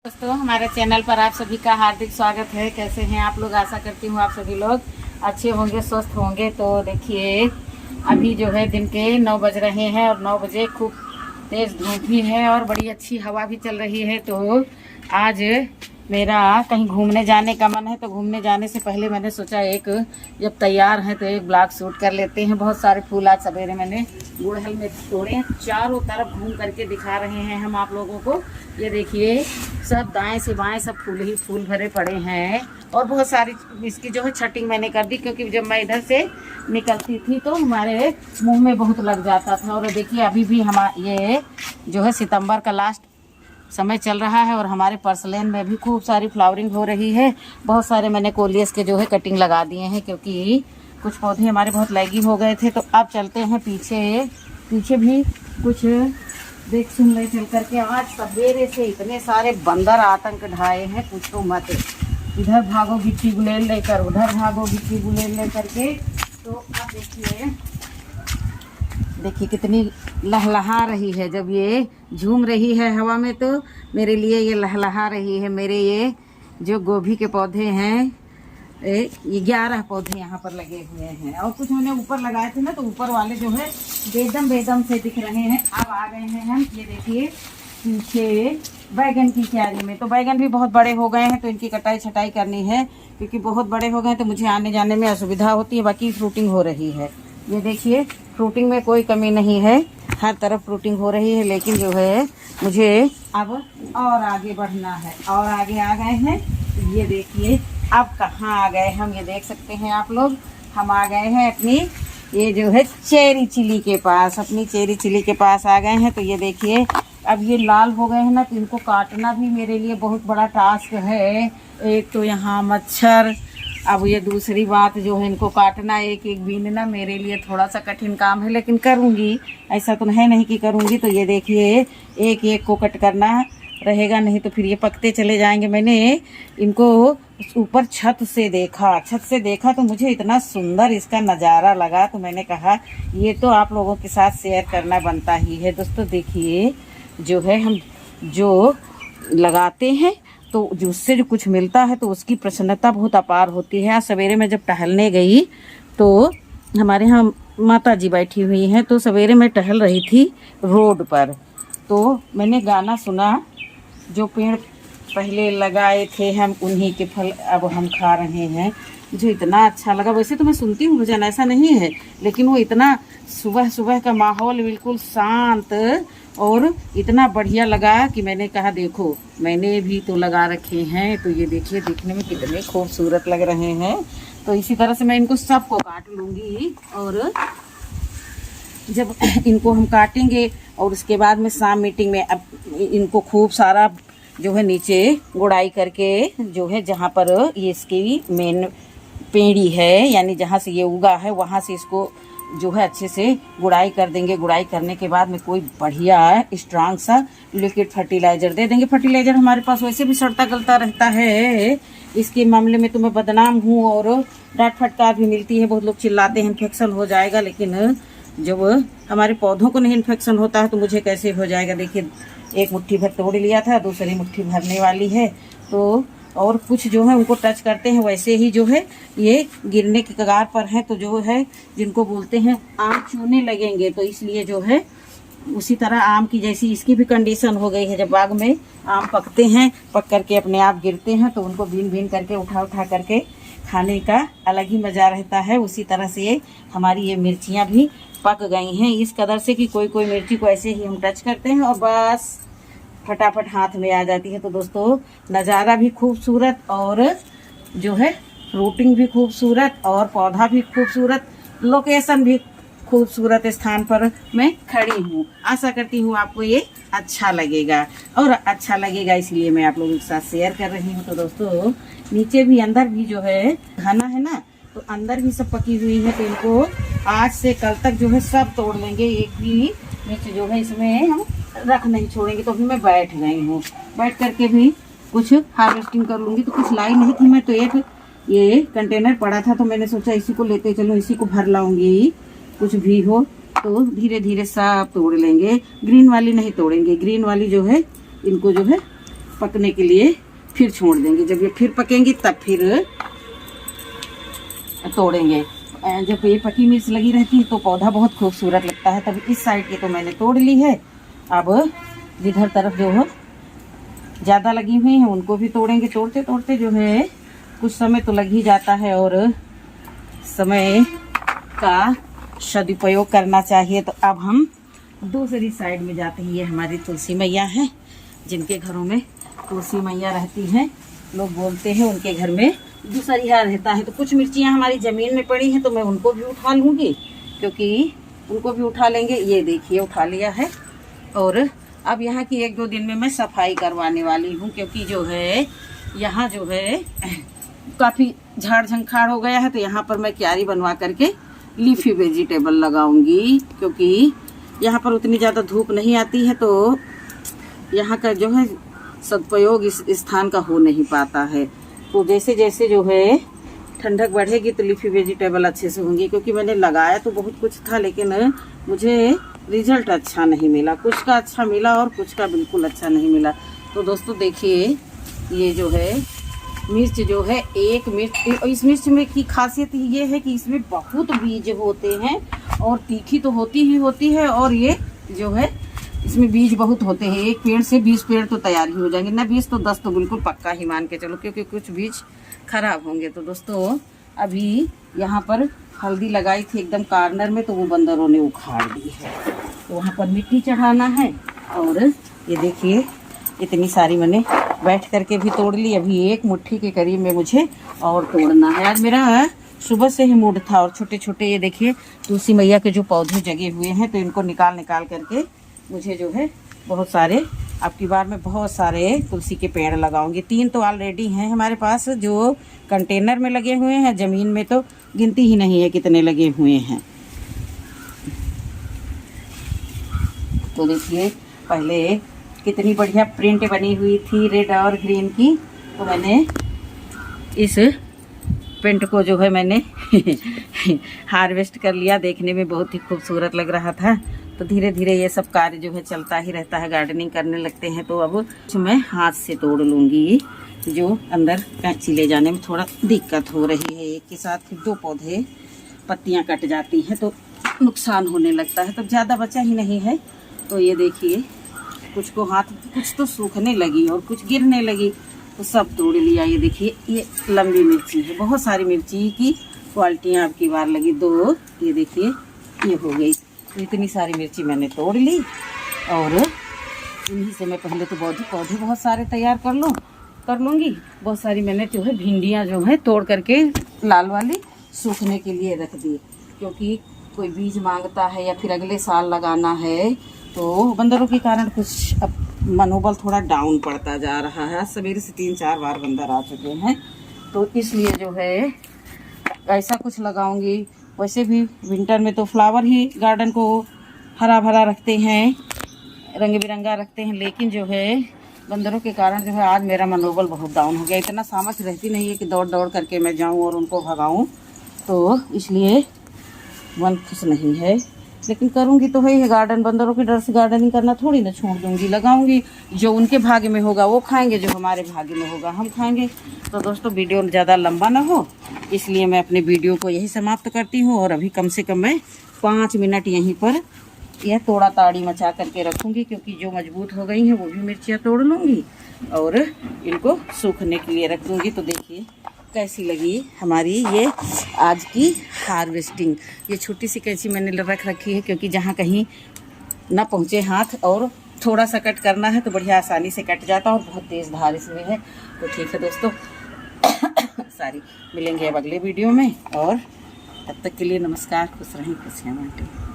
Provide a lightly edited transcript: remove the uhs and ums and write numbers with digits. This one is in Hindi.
दोस्तों हमारे चैनल पर आप सभी का हार्दिक स्वागत है। कैसे हैं आप लोग? आशा करती हूँ आप सभी लोग अच्छे होंगे, स्वस्थ होंगे। तो देखिए अभी जो है दिन के 9 बज रहे हैं और 9 बजे खूब तेज़ धूप भी है और बड़ी अच्छी हवा भी चल रही है। तो आज मेरा कहीं घूमने जाने का मन है, तो घूमने जाने से पहले मैंने सोचा जब तैयार हैं तो एक ब्लॉग शूट कर लेते हैं। बहुत सारे फूल आज सवेरे मैंने गुड़हल में तोड़े, चारों तरफ घूम करके दिखा रहे हैं हम आप लोगों को। ये देखिए सब दाएं से बाएं सब फूल ही फूल भरे पड़े हैं और बहुत सारी इसकी जो है छटिंग मैंने कर दी, क्योंकि जब मैं इधर से निकलती थी तो हमारे मुंह में बहुत लग जाता था। और देखिए अभी भी ये जो है सितंबर का लास्ट समय चल रहा है और हमारे पर्सलेन में भी खूब सारी फ्लावरिंग हो रही है। बहुत सारे मैंने कोलियस के जो है कटिंग लगा दिए हैं, क्योंकि कुछ पौधे हमारे बहुत लैगी हो गए थे। तो अब चलते हैं पीछे भी कुछ देख सुन ले चल करके। आज सवेरे से इतने सारे बंदर आतंक ढाए हैं, पूछो मत। इधर भागो गिट्टी गुलेल लेकर, उधर भागो गिट्टी गुलेल लेकर के। तो अब देखिए कितनी लहलहा रही है। जब ये झूम रही है हवा में तो मेरे लिए ये लहलहा रही है। मेरे ये जो गोभी के पौधे हैं, ये 11 पौधे यहाँ पर लगे हुए हैं और कुछ मैंने ऊपर लगाए थे ना, तो ऊपर वाले जो है बेदम से दिख रहे हैं। अब आ गए हैं हम, ये देखिए पीछे बैगन की क्यारी में। तो बैगन भी बहुत बड़े हो गए हैं, तो इनकी कटाई छटाई करनी है, क्योंकि बहुत बड़े हो गए तो मुझे आने जाने में असुविधा होती है। बाकी फ्रूटिंग हो रही है, ये देखिए फ्रूटिंग में कोई कमी नहीं है, हर तरफ फ्रूटिंग हो रही है। लेकिन जो है मुझे अब और आगे बढ़ना है और आगे आ गए हैं। ये देखिए अब कहाँ आ गए हम, ये देख सकते हैं आप लोग। हम आ गए हैं अपनी ये जो है चेरी चिली के पास, अपनी चेरी चिली के पास आ गए हैं। तो ये देखिए अब ये लाल हो गए हैं ना, तो इनको काटना भी मेरे लिए बहुत बड़ा टास्क है। एक तो यहाँ मच्छर, अब ये दूसरी बात जो है इनको काटना, एक एक बीनना मेरे लिए थोड़ा सा कठिन काम है, लेकिन करूँगी। ऐसा तो है नहीं कि करूँगी। तो ये देखिए एक एक को कट करना रहेगा, नहीं तो फिर ये पकते चले जाएंगे। मैंने इनको ऊपर छत से देखा तो मुझे इतना सुंदर इसका नज़ारा लगा, तो मैंने कहा ये तो आप लोगों के साथ शेयर करना बनता ही है। दोस्तों देखिए जो है हम जो लगाते हैं तो उससे जो कुछ मिलता है तो उसकी प्रसन्नता बहुत अपार होती है। आज सवेरे मैं जब टहलने गई तो हमारे यहाँ माता जी बैठी हुई हैं, तो सवेरे मैं टहल रही थी रोड पर, तो मैंने गाना सुना। जो पेड़ पहले लगाए थे हम, उन्हीं के फल अब हम खा रहे हैं। मुझे इतना अच्छा लगा। वैसे तो मैं सुनती हूँ भजन, ऐसा नहीं है, लेकिन वो इतना सुबह सुबह का माहौल बिल्कुल शांत और इतना बढ़िया लगा कि मैंने कहा देखो मैंने भी तो लगा रखे हैं। तो ये देखिए दिखने में कितने खूबसूरत लग रहे हैं। तो इसी तरह से मैं इनको सबको काट लूँगी और जब इनको हम काटेंगे और उसके बाद में शाम मीटिंग में अब इनको खूब सारा जो है नीचे गुड़ाई करके, जो है जहाँ पर ये इसकी मेन पेड़ी है, यानी जहाँ से ये उगा है वहाँ से इसको जो है अच्छे से गुड़ाई कर देंगे। गुड़ाई करने के बाद में कोई बढ़िया स्ट्रांग सा लिक्विड फर्टिलाइजर दे देंगे। फर्टिलाइजर हमारे पास वैसे भी सड़ता गलता रहता है, इसके मामले में तो मैं बदनाम हूँ और डांट फटकार भी मिलती है। बहुत लोग चिल्लाते हैं इन्फेक्शन हो जाएगा, लेकिन जब हमारे पौधों को नहीं इन्फेक्शन होता है तो मुझे कैसे हो जाएगा। देखिए एक मुट्ठी भर तोड़ लिया था, दूसरी मुट्ठी भरने वाली है। तो और कुछ जो है उनको टच करते हैं वैसे ही जो है ये गिरने की कगार पर है, तो जो है जिनको बोलते हैं आम चूने लगेंगे। तो इसलिए जो है उसी तरह आम की जैसी इसकी भी कंडीशन हो गई है। जब बाग में आम पकते हैं, पक करके अपने आप गिरते हैं, तो उनको बीन बीन करके उठा करके खाने का अलग ही मज़ा रहता है। उसी तरह से हमारी ये मिर्चियाँ भी पक गई हैं इस कदर से कि कोई मिर्ची को ऐसे ही हम टच करते हैं और बस फटाफट हाथ में आ जाती है। तो दोस्तों नज़ारा भी खूबसूरत और जो है फ्रूटिंग भी खूबसूरत और पौधा भी खूबसूरत, लोकेशन भी खूबसूरत स्थान पर मैं खड़ी हूँ। आशा करती हूँ आपको ये अच्छा लगेगा और अच्छा लगेगा इसलिए मैं आप लोगों के साथ शेयर कर रही हूँ। तो दोस्तों नीचे भी अंदर भी जो है घना है ना, तो अंदर भी सब पकी हुई है। तो इनको आज से कल तक जो है सब तोड़ लेंगे, एक भी मिर्च जो है इसमें हम रख नहीं छोड़ेंगे। तो अभी मैं बैठ गई हूँ, बैठ करके भी कुछ हार्वेस्टिंग कर लूँगी। तो कुछ लाई नहीं थी मैं, तो एक ये कंटेनर पड़ा था तो मैंने सोचा इसी को लेते चलूँ, इसी को भर लाऊंगी। कुछ भी हो तो धीरे धीरे सब तोड़ लेंगे, ग्रीन वाली नहीं तोड़ेंगे। ग्रीन वाली जो है इनको जो है पकने के लिए फिर छोड़ देंगे। जब ये फिर पकेंगी तब फिर तोड़ेंगे। जब ये पकी मिर्च लगी रहती है तो पौधा बहुत खूबसूरत लगता है। तब इस साइड की तो मैंने तोड़ ली है। अब जिधर तरफ जो है ज़्यादा लगी हुई हैं उनको भी तोड़ेंगे। तोड़ते तोड़ते जो है कुछ समय तो लग ही जाता है और समय का सदुपयोग करना चाहिए। तो अब हम दूसरी साइड में जाते हैं। ये हमारी तुलसी मैया है, जिनके घरों में तुलसी मैया रहती हैं। लोग बोलते हैं उनके घर में दूसरिया रहता है। तो कुछ मिर्चियाँ हमारी ज़मीन में पड़ी हैं तो मैं उनको भी उठा लूँगी, क्योंकि उनको भी उठा लेंगे। ये देखिए उठा लिया है। और अब यहाँ की 1-2 दिन में मैं सफाई करवाने वाली हूँ, क्योंकि जो है यहाँ जो है काफ़ी झाड़ झंखाड़ हो गया है। तो यहाँ पर मैं क्यारी बनवा करके लीफी वेजिटेबल लगाऊंगी, क्योंकि यहाँ पर उतनी ज़्यादा धूप नहीं आती है तो यहाँ का जो है सदुपयोग इस स्थान का हो नहीं पाता है। तो जैसे जैसे जो है ठंडक बढ़ेगी तो लीफी वेजिटेबल अच्छे से होंगी। क्योंकि मैंने लगाया तो बहुत कुछ था, लेकिन मुझे रिजल्ट अच्छा नहीं मिला। कुछ का अच्छा मिला और कुछ का बिल्कुल अच्छा नहीं मिला। तो दोस्तों देखिए, ये जो है मिर्च जो है, एक मिर्च, इस मिर्च में की खासियत ये है कि इसमें बहुत बीज होते हैं और तीखी तो होती ही होती है। और ये जो है इसमें बीज बहुत होते हैं। एक पेड़ से 20 पेड़ तो तैयार ही हो जाएंगे, ना 20 तो 10 तो बिल्कुल पक्का ही मान के चलो, क्योंकि कुछ बीज खराब होंगे। तो दोस्तों अभी यहाँ पर हल्दी लगाई थी एकदम कॉर्नर में, तो वो बंदरों ने उखाड़ दी है। तो वहाँ पर मिट्टी चढ़ाना है। और ये देखिए इतनी सारी मैंने बैठ करके भी तोड़ ली। अभी 1 मुट्ठी के करीब में मुझे और तोड़ना है। आज मेरा सुबह से ही मूड था। और छोटे छोटे ये देखिए तुलसी मैया के जो पौधे जगे हुए हैं, तो इनको निकाल करके मुझे जो है बहुत सारे, अब की बार मैं बहुत सारे तुलसी के पेड़ लगाऊंगी। 3 तो ऑलरेडी हैं हमारे पास जो कंटेनर में लगे हुए हैं। ज़मीन में तो गिनती ही नहीं है कितने लगे हुए हैं। तो देखिए पहले कितनी बढ़िया प्रिंट बनी हुई थी रेड और ग्रीन की। तो मैंने इस प्रिंट को जो है मैंने हार्वेस्ट कर लिया। देखने में बहुत ही खूबसूरत लग रहा था। तो धीरे धीरे ये सब कार्य जो है चलता ही रहता है। गार्डनिंग करने लगते हैं तो अब मैं हाथ से तोड़ लूँगी। जो अंदर कैंची ले जाने में थोड़ा दिक्कत हो रही है। एक के साथ 2 पौधे पत्तियाँ कट जाती हैं तो नुकसान होने लगता है। तो ज़्यादा बचा ही नहीं है। तो ये देखिए कुछ को हाथ, कुछ तो सूखने लगी और कुछ गिरने लगी, तो सब तोड़ लिया। ये देखिए ये लंबी मिर्ची है। बहुत सारी मिर्ची की क्वालिटियाँ अब की बार लगी 2। ये देखिए ये हो गई। तो इतनी सारी मिर्ची मैंने तोड़ ली। और इन्हीं से मैं पहले तो पौधे बहुत सारे तैयार कर लूँगी। बहुत सारी मैंने जो है भिंडियाँ जो है तोड़ करके लाल वाली सूखने के लिए रख दी, क्योंकि कोई बीज मांगता है या फिर अगले साल लगाना है। तो बंदरों के कारण कुछ अब मनोबल थोड़ा डाउन पड़ता जा रहा है। सवेरे से 3-4 बार बंदर आ चुके हैं, तो इसलिए जो है ऐसा कुछ लगाऊंगी। वैसे भी विंटर में तो फ्लावर ही गार्डन को हरा भरा रखते हैं, रंग बिरंगा रखते हैं। लेकिन जो है बंदरों के कारण जो है आज मेरा मनोबल बहुत डाउन हो गया। इतना सामर्थ्य रहती नहीं है कि दौड़ दौड़ करके मैं जाऊं और उनको भगाऊं, तो इसलिए मन खुश नहीं है। लेकिन करूंगी तो है गार्डन। बंदरों के डर से गार्डनिंग करना थोड़ी ना छोड़ दूंगी, लगाऊंगी। जो उनके भाग्य में होगा वो खाएंगे, जो हमारे भाग्य में होगा हम खाएंगे। तो दोस्तों वीडियो ज़्यादा लंबा ना हो, इसलिए मैं अपने वीडियो को यही समाप्त करती हूँ। और अभी कम से कम मैं 5 मिनट यहीं पर यह तोड़ा ताड़ी मचा करके रखूँगी, क्योंकि जो मजबूत हो गई हैं वो भी मिर्चियाँ तोड़ लूँगी और इनको सूखने के लिए रख दूँगी। तो देखिए कैसी लगी हमारी ये आज की हार्वेस्टिंग। ये छोटी सी कैंची मैंने रख रखी है, क्योंकि जहाँ कहीं ना पहुँचे हाथ और थोड़ा सा कट करना है तो बढ़िया आसानी से कट जाता है। और बहुत तेज़ धार इसमें है। तो ठीक है दोस्तों मिलेंगे अब अगले वीडियो में। और तब तक के लिए नमस्कार। खुश रहें, खुशियाँ बांटें।